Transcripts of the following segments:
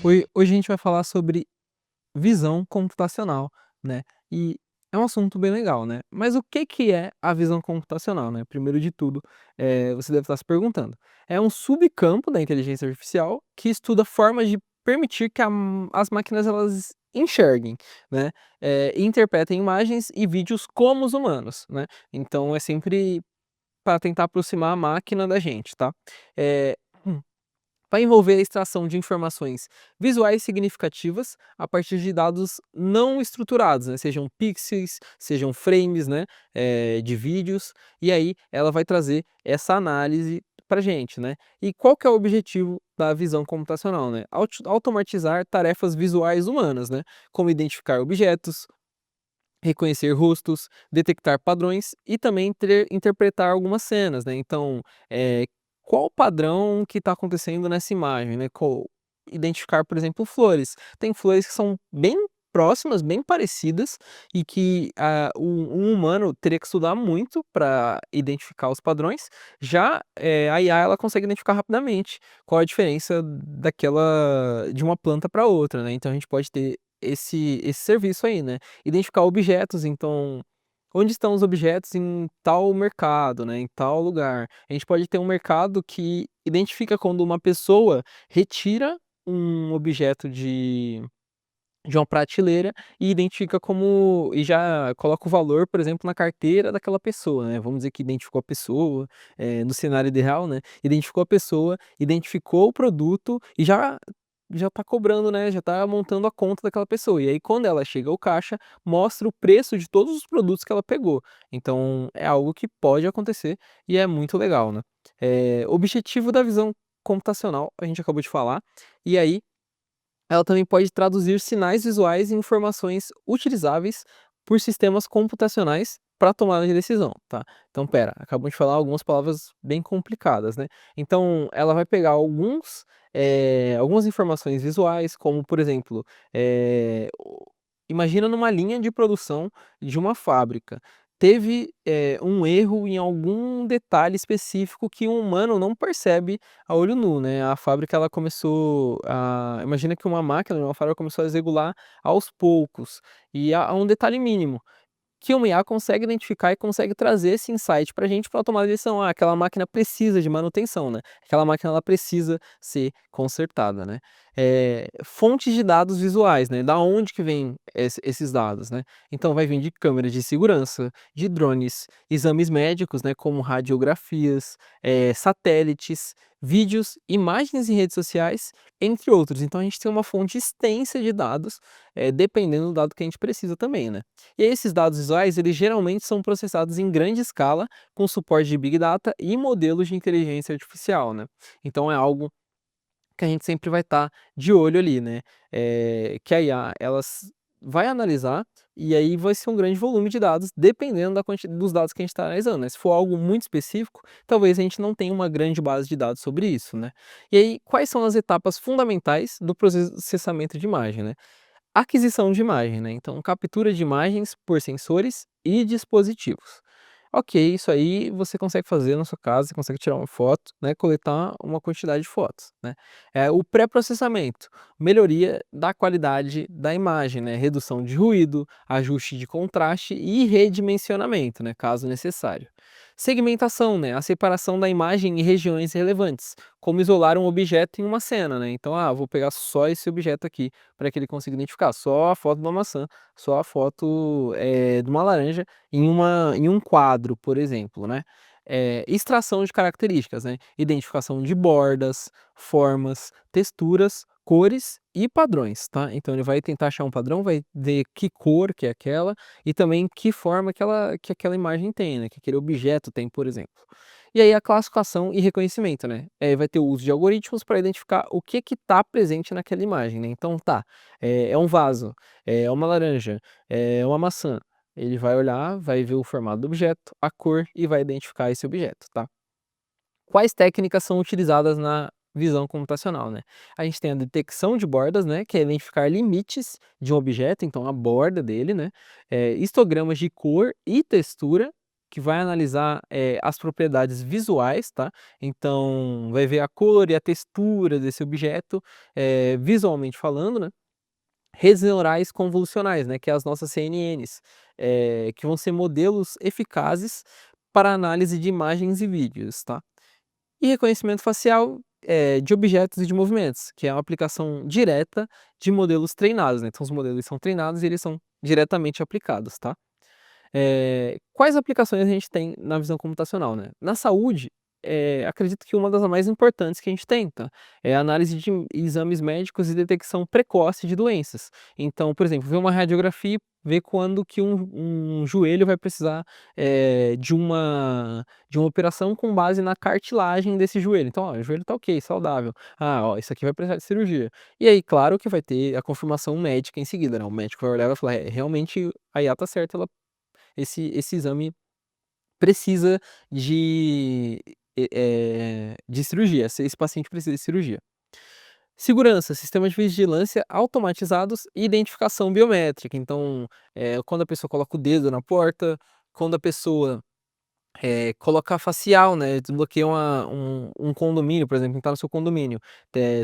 Hoje a gente vai falar sobre visão computacional, né, e é um assunto bem legal, né. Mas o que que é a visão computacional, né? Primeiro de tudo, você deve estar se perguntando. É um subcampo da inteligência artificial que estuda formas de permitir que as máquinas elas enxerguem, né, e interpretem imagens e vídeos como os humanos, né. Então é sempre para tentar aproximar a máquina da gente, tá. Eh Vai envolver a extração de informações visuais significativas a partir de dados não estruturados, né, sejam pixels, sejam frames, né, de vídeos, e aí ela vai trazer essa análise pra gente, né. E qual que é o objetivo da visão computacional, né? Automatizar tarefas visuais humanas, né, como identificar objetos, reconhecer rostos, detectar padrões e também interpretar algumas cenas, né. Então, qual o padrão que está acontecendo nessa imagem, né, identificar, por exemplo, flores. Tem flores que são bem próximas, bem parecidas e que, um humano teria que estudar muito para identificar os padrões, já, a IA ela consegue identificar rapidamente qual a diferença daquela de uma planta para outra, né. Então a gente pode ter esse serviço aí, né. Identificar objetos, então, onde estão os objetos em tal mercado, né, em tal lugar. A gente pode ter um mercado que identifica quando uma pessoa retira um objeto de uma prateleira e identifica como e já coloca o valor, por exemplo, na carteira daquela pessoa, né. Vamos dizer que identificou a pessoa, no cenário ideal, né, identificou a pessoa, identificou o produto e já tá cobrando, né, já tá montando a conta daquela pessoa. E aí quando ela chega ao caixa, mostra o preço de todos os produtos que ela pegou. Então é algo que pode acontecer e é muito legal, né. Objetivo da visão computacional, a gente acabou de falar, e aí ela também pode traduzir sinais visuais em informações utilizáveis por sistemas computacionais para tomada de decisão, tá. Então espera, acabamos de falar algumas palavras bem complicadas, né. Então ela vai pegar algumas informações visuais, como por exemplo, imagina numa linha de produção de uma fábrica. Teve, um erro em algum detalhe específico que um humano não percebe a olho nu, né. A fábrica ela começou a imagina que uma máquina de uma fábrica começou a regular aos poucos, e a um detalhe mínimo que uma IA consegue identificar e consegue trazer esse insight para a gente para tomar a decisão. Ah, aquela máquina precisa de manutenção, né, aquela máquina ela precisa ser consertada, né. Fontes de dados visuais, né, da onde que vem esses dados, né. Então vai vir de câmeras de segurança, de drones, exames médicos, né, como radiografias, satélites, vídeos, imagens em redes sociais, entre outros. Então a gente tem uma fonte extensa de dados, dependendo do dado que a gente precisa também, né. E aí esses dados visuais, eles geralmente são processados em grande escala, com suporte de Big Data e modelos de inteligência artificial, né. Então é algo que a gente sempre vai estar de olho ali, né. Que a IA vai analisar, e aí vai ser um grande volume de dados, dependendo da quanti dos dados que a gente está analisando, né. Se for algo muito específico, talvez a gente não tenha uma grande base de dados sobre isso, né. E aí, quais são as etapas fundamentais do processamento de imagem, né? Aquisição de imagem, né, então captura de imagens por sensores e dispositivos. Ok, isso aí você consegue fazer na sua casa, você consegue tirar uma foto, né, coletar uma quantidade de fotos, né. O pré-processamento, melhoria da qualidade da imagem, né, redução de ruído, ajuste de contraste e redimensionamento, né, caso necessário. Segmentação, né, a separação da imagem em regiões relevantes, como isolar um objeto em uma cena, né, então, vou pegar só esse objeto aqui, para que ele consiga identificar, só a foto de uma maçã, só a foto, de uma laranja em um quadro, por exemplo, né. Extração de características, né, identificação de bordas, formas, texturas, cores e padrões, tá. Então ele vai tentar achar um padrão, vai ver que cor que é aquela e também que forma que aquela imagem tem, né, que aquele objeto tem, por exemplo. E aí a classificação e reconhecimento, né, vai ter o uso de algoritmos para identificar o que está presente naquela imagem, né. Então tá, é um vaso, é uma laranja, é uma maçã. Ele vai olhar, vai ver o formato do objeto, a cor e vai identificar esse objeto, tá. Quais técnicas são utilizadas na visão computacional, né? A gente tem a detecção de bordas, né, que é identificar limites de um objeto, então a borda dele, né, histogramas de cor e textura, que vai analisar, as propriedades visuais, tá, então vai ver a cor e a textura desse objeto, visualmente falando, né. Redes neurais convolucionais, né, que é as nossas CNNs, que vão ser modelos eficazes para análise de imagens e vídeos, tá. E reconhecimento facial, de objetos e de movimentos, que é uma aplicação direta de modelos treinados, né, então os modelos são treinados e eles são diretamente aplicados, tá. Quais aplicações a gente tem na visão computacional, né? Na saúde, acredito que uma das mais importantes que a gente tem, tá? É a análise de exames médicos e detecção precoce de doenças. Então, por exemplo, ver uma radiografia, ver quando que um joelho vai precisar, de uma operação com base na cartilagem desse joelho. Então, ó, o joelho tá ok, saudável. Ah, ó, isso aqui vai precisar de cirurgia. E aí, claro que vai ter a confirmação médica em seguida, né? O médico vai olhar e vai falar, realmente a IA tá certa, esse exame precisa de cirurgia, esse paciente precisa de cirurgia. Segurança, sistemas de vigilância automatizados e identificação biométrica. Então, quando a pessoa coloca o dedo na porta, quando a pessoa, coloca a facial, né, desbloqueia um condomínio, por exemplo, entrar no seu condomínio,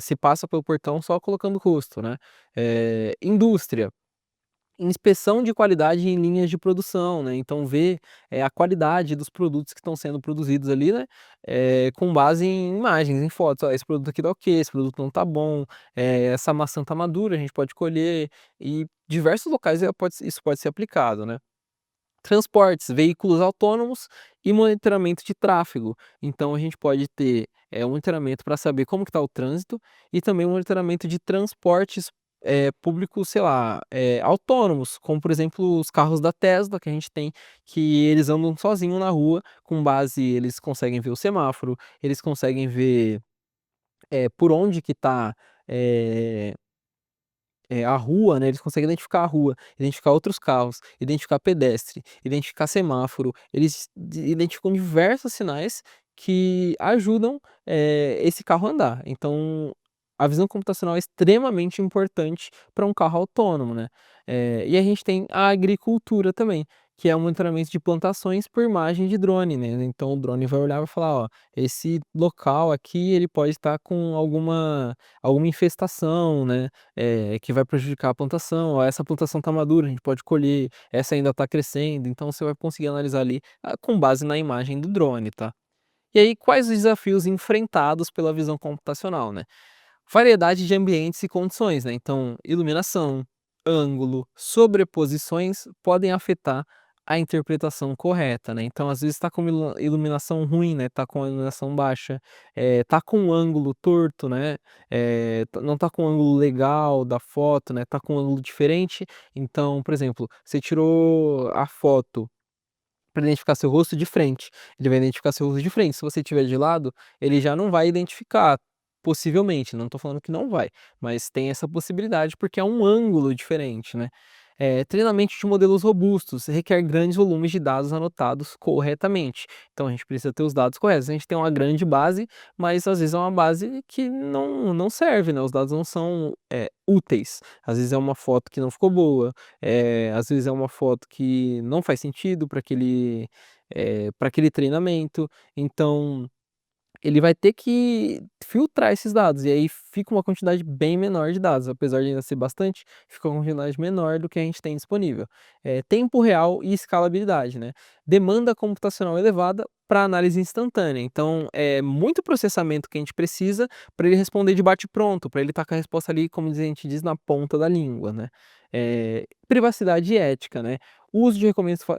você passa pelo portão só colocando o rosto, né. Indústria. Inspeção de qualidade em linhas de produção, né, então ver, a qualidade dos produtos que estão sendo produzidos ali, né, com base em imagens, em fotos. "Ó, esse produto aqui tá ok, esse produto não tá bom, essa maçã tá madura, a gente pode colher", e diversos locais isso pode ser aplicado, né. Transportes, veículos autônomos e monitoramento de tráfego. Então a gente pode ter, um monitoramento para saber como que está o trânsito e também um monitoramento de transportes, públicos, sei lá, autônomos, como por exemplo os carros da Tesla que a gente tem, que eles andam sozinho na rua, com base eles conseguem ver o semáforo, eles conseguem ver, por onde que está, a rua, né, eles conseguem identificar a rua, identificar outros carros, identificar pedestre, identificar semáforo, eles identificam diversos sinais que ajudam, esse carro a andar. Então, a visão computacional é extremamente importante para um carro autônomo, né. E a gente tem a agricultura também, que é o monitoramento de plantações por imagem de drone, né. Então o drone vai olhar e vai falar: "Ó, esse local aqui ele pode estar com alguma infestação, né, que vai prejudicar a plantação, ó, essa plantação está madura, a gente pode colher, essa ainda está crescendo, então você vai conseguir analisar ali, com base na imagem do drone, tá. E aí quais os desafios enfrentados pela visão computacional, né? Variedade de ambientes e condições, né, então iluminação, ângulo, sobreposições podem afetar a interpretação correta, né, então às vezes está com iluminação ruim, né, tá com a iluminação baixa, tá com um ângulo torto, né, não tá com um ângulo legal da foto, né, tá com um ângulo diferente, então, por exemplo, você tirou a foto para identificar seu rosto de frente, ele vai identificar seu rosto de frente, se você estiver de lado, ele já não vai identificar, possivelmente, não estou falando que não vai, mas tem essa possibilidade, porque é um ângulo diferente, né. Treinamento de modelos robustos requer grandes volumes de dados anotados corretamente, então a gente precisa ter os dados corretos. A gente tem uma grande base, mas às vezes é uma base que não serve, né, os dados não são, úteis. Às vezes é uma foto que não ficou boa, às vezes é uma foto que não faz sentido para aquele treinamento, então ele vai ter que filtrar esses dados, e aí fica uma quantidade bem menor de dados, apesar de ainda ser bastante, fica uma quantidade menor do que a gente tem disponível. Tempo real e escalabilidade, né. Demanda computacional elevada para análise instantânea, então é muito processamento que a gente precisa para ele responder de bate-pronto, para ele estar com a resposta ali, como a gente diz, na ponta da língua, né. Privacidade e ética, né. O uso de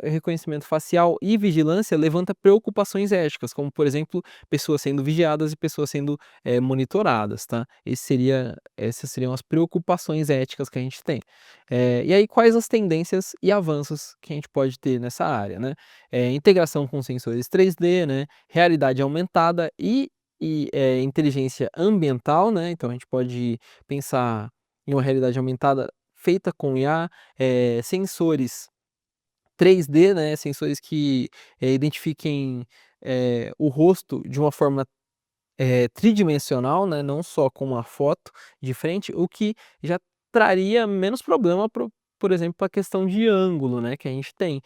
reconhecimento facial e vigilância levanta preocupações éticas, como por exemplo, pessoas sendo vigiadas e pessoas sendo, monitoradas, tá. Essas seriam as preocupações éticas que a gente tem. E aí quais as tendências e avanços que a gente pode ter nessa área, né. Integração com sensores 3D, né, realidade aumentada e inteligência ambiental, né, então a gente pode pensar em uma realidade aumentada feita com IA, sensores 3D, né, sensores que, identifiquem, o rosto de uma forma, tridimensional, né, não só com uma foto de frente, o que já traria menos problema por exemplo, para a questão de ângulo, né, que a gente tem.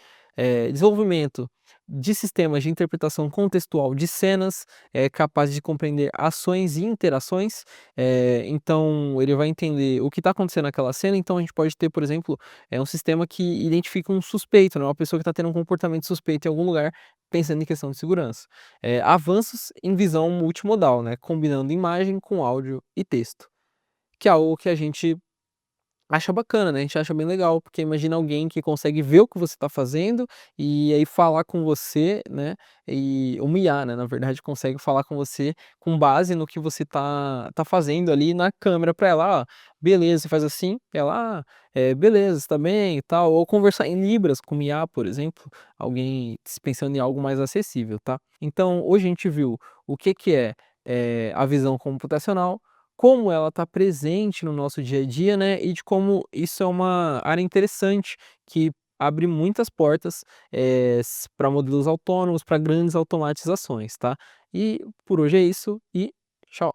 desenvolvimento de sistemas de interpretação contextual de cenas, é capaz de compreender ações e interações, então ele vai entender o que está acontecendo naquela cena, então a gente pode ter, por exemplo, um sistema que identifica um suspeito, né, uma pessoa que está tendo um comportamento suspeito em algum lugar, pensando em questão de segurança. Avanços em visão multimodal, né, combinando imagem com áudio e texto, que é algo que a gente acha bacana, né, a gente acha bem legal, porque imagina alguém que consegue ver o que você está fazendo, e aí falar com você, né, e uma IA, né, na verdade, consegue falar com você com base no que você tá fazendo ali na câmera para ela: "Ah, beleza, você faz assim", ela: "Ah, beleza, está bem e tal", ou conversar em libras com uma IA, por exemplo, alguém pensando em algo mais acessível, tá. Então hoje a gente viu o que que é, a visão computacional, como ela está presente no nosso dia a dia, né, e de como isso é uma área interessante, que abre muitas portas, para modelos autônomos, para grandes automatizações, tá. E por hoje é isso e tchau.